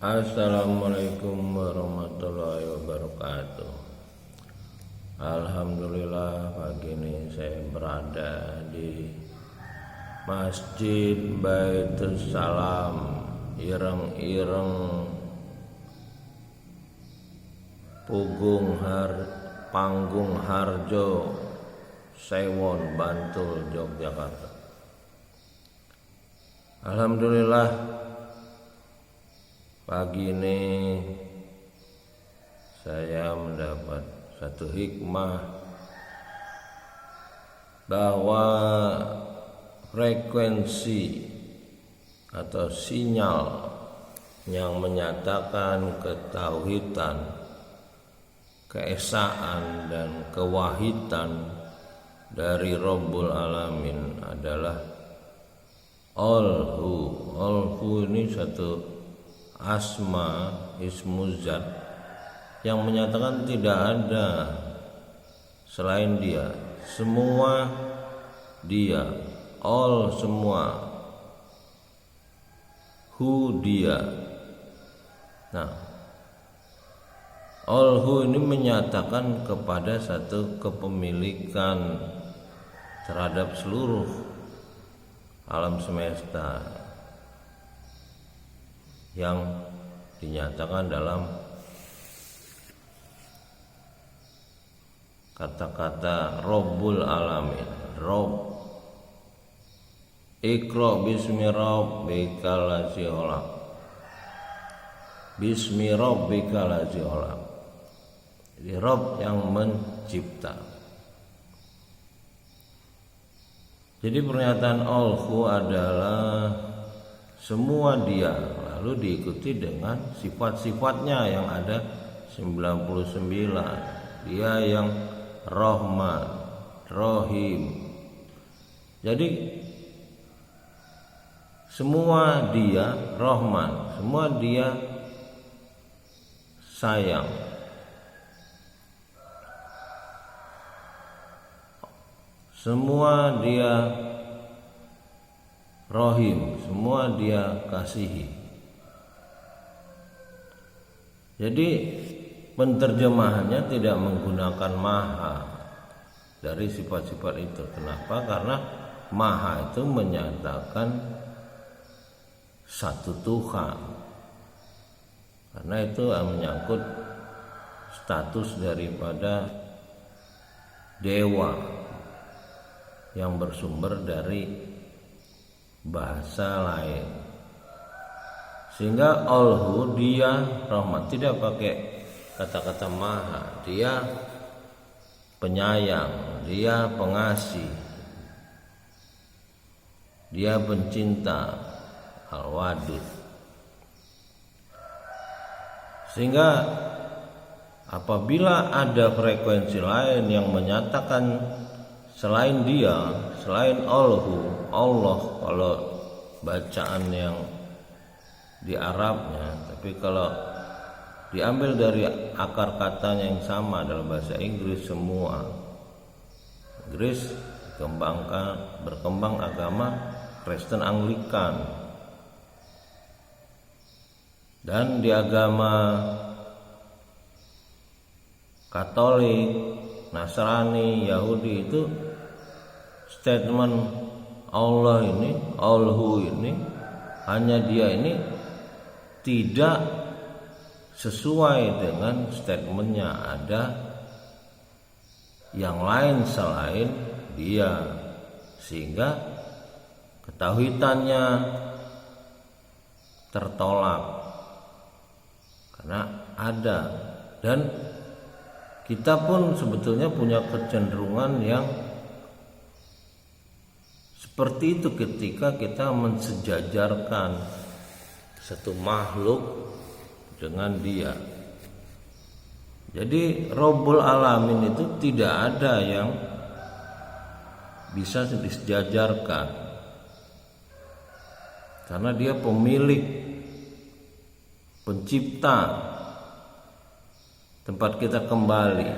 Assalamualaikum warahmatullahi wabarakatuh. Alhamdulillah pagi ini saya berada di Masjid Baitus Salam Ireng-Ireng Panggung Harjo Sewon Bantul Yogyakarta. Alhamdulillah pagi ini saya mendapat satu hikmah bahwa frekuensi atau sinyal yang menyatakan ketauhidan, keesaan dan kewahidan dari Rabbul Alamin adalah Alhu ini satu asma ismu zat yang menyatakan tidak ada selain dia, semua dia, all semua, hu dia. Nah, Alhu ini menyatakan kepada satu kepemilikan terhadap seluruh alam semesta yang dinyatakan dalam kata-kata Rabbul Alamin. Rabb, Iqra bismi rabbikal ladzi khalaq. Bismi rabbikal ladzi khalaq. Jadi Rabb yang mencipta. Jadi pernyataan Alhu adalah semua dia, lalu diikuti dengan sifat-sifatnya yang ada 99. Dia yang Rahman, Rahim. Jadi semua dia Rahman, semua dia sayang. Semua dia Rahim, semua dia kasihi. Jadi penterjemahannya tidak menggunakan maha dari sifat-sifat itu. Kenapa? Karena maha itu menyatakan satu Tuhan. Karena itu menyangkut status daripada dewa yang bersumber dari bahasa lain. Sehingga Alhu dia Rahman, tidak pakai kata-kata maha. Dia penyayang, dia pengasih, dia pencinta, Al-Wadud. Sehingga apabila ada frekuensi lain yang menyatakan selain dia, selain Alhu, Allah kalau bacaan yang di Arabnya, tapi kalau diambil dari akar katanya yang sama dalam bahasa Inggris, semua Inggris berkembang agama Kristen Anglikan, dan di agama Katolik, Nasrani, Yahudi itu statement Allah ini, Alhu ini, hanya dia ini tidak sesuai dengan statementnya, ada yang lain selain dia, sehingga ketauhidannya tertolak karena ada. Dan kita pun sebetulnya punya kecenderungan yang seperti itu ketika kita mensejajarkan satu makhluk dengan dia. Jadi Rabbul Alamin itu tidak ada yang bisa disejajarkan, karena dia pemilik, pencipta tempat kita kembali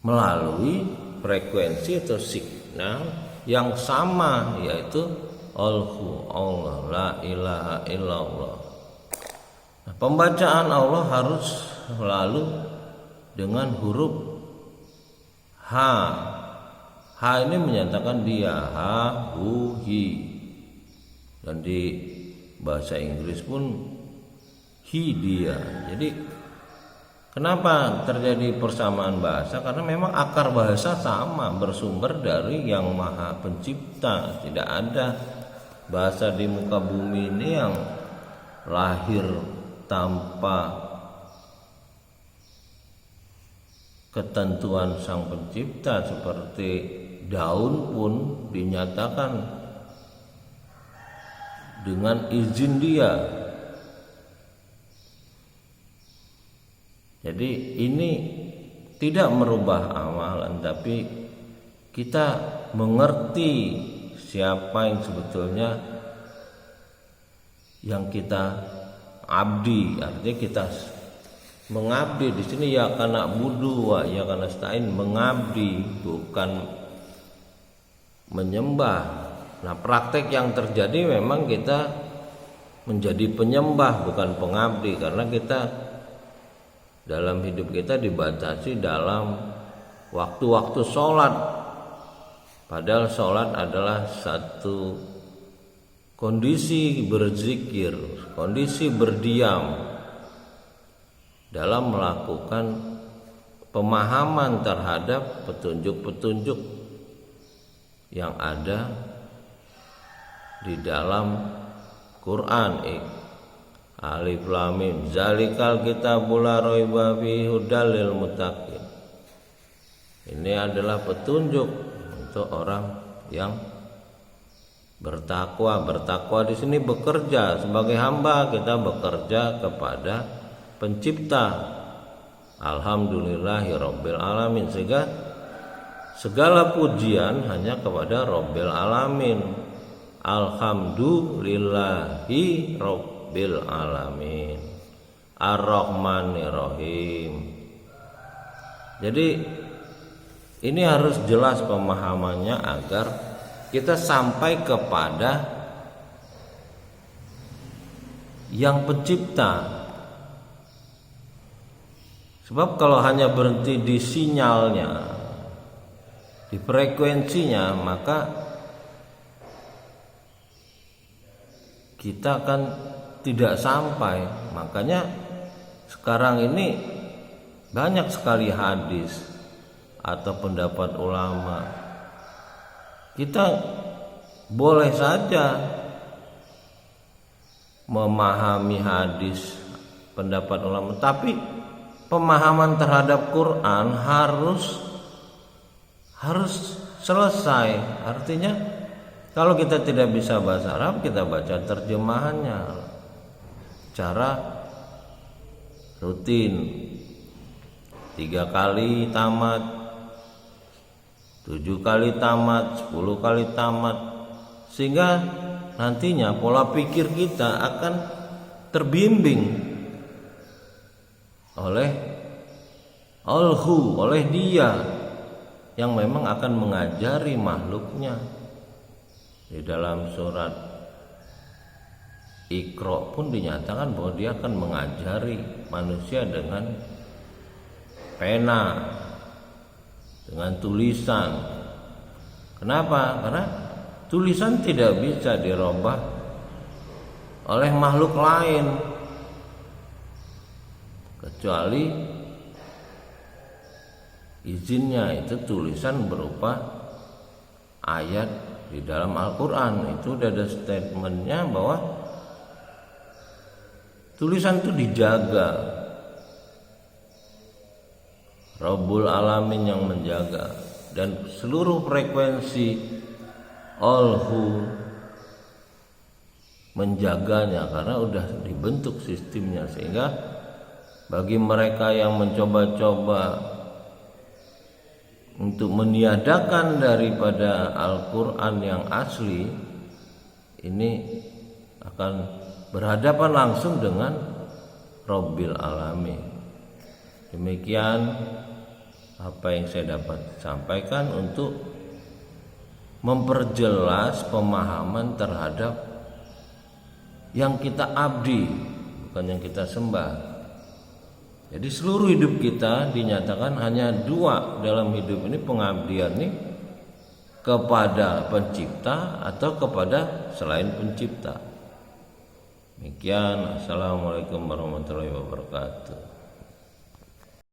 melalui frekuensi atau signal yang sama, yaitu Allahu Allah, la ilaha illallah. Nah, pembacaan Allah harus selalu dengan huruf H. H ini menyatakan dia, ha, hu, hi. Dan di bahasa Inggris pun hi, dia. Jadi kenapa terjadi persamaan bahasa? Karena memang akar bahasa sama, bersumber dari Yang Maha Pencipta. Tidak ada bahasa di muka bumi ini yang lahir tanpa ketentuan Sang Pencipta. Seperti daun pun dinyatakan dengan izin dia. Jadi ini tidak merubah amalan, tapi kita mengerti siapa yang sebetulnya yang kita abdi. Artinya kita mengabdi di sini ya karena budu wa ya karena stain, mengabdi bukan menyembah. Nah, praktek yang terjadi memang kita menjadi penyembah bukan pengabdi, karena kita dalam hidup kita dibatasi dalam waktu-waktu sholat. Padahal sholat adalah satu kondisi berzikir, kondisi berdiam dalam melakukan pemahaman terhadap petunjuk-petunjuk yang ada di dalam Quran. Alif Lam Mim zalikal kitabul la raiba fihi hudal lil muttaqin. Ini adalah petunjuk untuk orang yang bertakwa. Bertakwa di sini bekerja sebagai hamba, kita bekerja kepada Pencipta. Alhamdulillahi rabbil alamin. Sehingga segala pujian hanya kepada Rabbil alamin. Alhamdulillahi rabbil alamin. Ar-Rahmanir-Rahim. Jadi ini harus jelas pemahamannya agar kita sampai kepada Yang Pencipta. Sebab kalau hanya berhenti di sinyalnya, di frekuensinya, maka kita akan tidak sampai. Makanya sekarang ini banyak sekali hadis atau pendapat ulama. Kita boleh saja memahami hadis, pendapat ulama, tapi pemahaman terhadap Quran harus selesai. Artinya kalau kita tidak bisa bahasa Arab, kita baca terjemahannya secara rutin, 3 kali tamat, 7 kali tamat, 10 kali tamat, sehingga nantinya pola pikir kita akan terbimbing oleh Alhu, oleh Dia yang memang akan mengajari makhluknya. Di dalam surat Iqra pun dinyatakan bahwa Dia akan mengajari manusia dengan pena, dengan tulisan. Kenapa? Karena tulisan tidak bisa dirubah oleh makhluk lain, kecuali izinnya. Itu tulisan berupa ayat di dalam Al-Quran. Itu udah ada statementnya bahwa tulisan itu dijaga, Rabbul Alamin yang menjaga, dan seluruh frekuensi Alhu menjaganya karena udah dibentuk sistemnya. Sehingga bagi mereka yang mencoba-coba untuk meniadakan daripada Al-Quran yang asli, ini akan berhadapan langsung dengan Rabbil Alamin. Demikian apa yang saya dapat sampaikan untuk memperjelas pemahaman terhadap yang kita abdi, bukan yang kita sembah. Jadi seluruh hidup kita dinyatakan hanya dua dalam hidup ini, pengabdian ini kepada pencipta atau kepada selain pencipta. Demikian, assalamualaikum warahmatullahi wabarakatuh.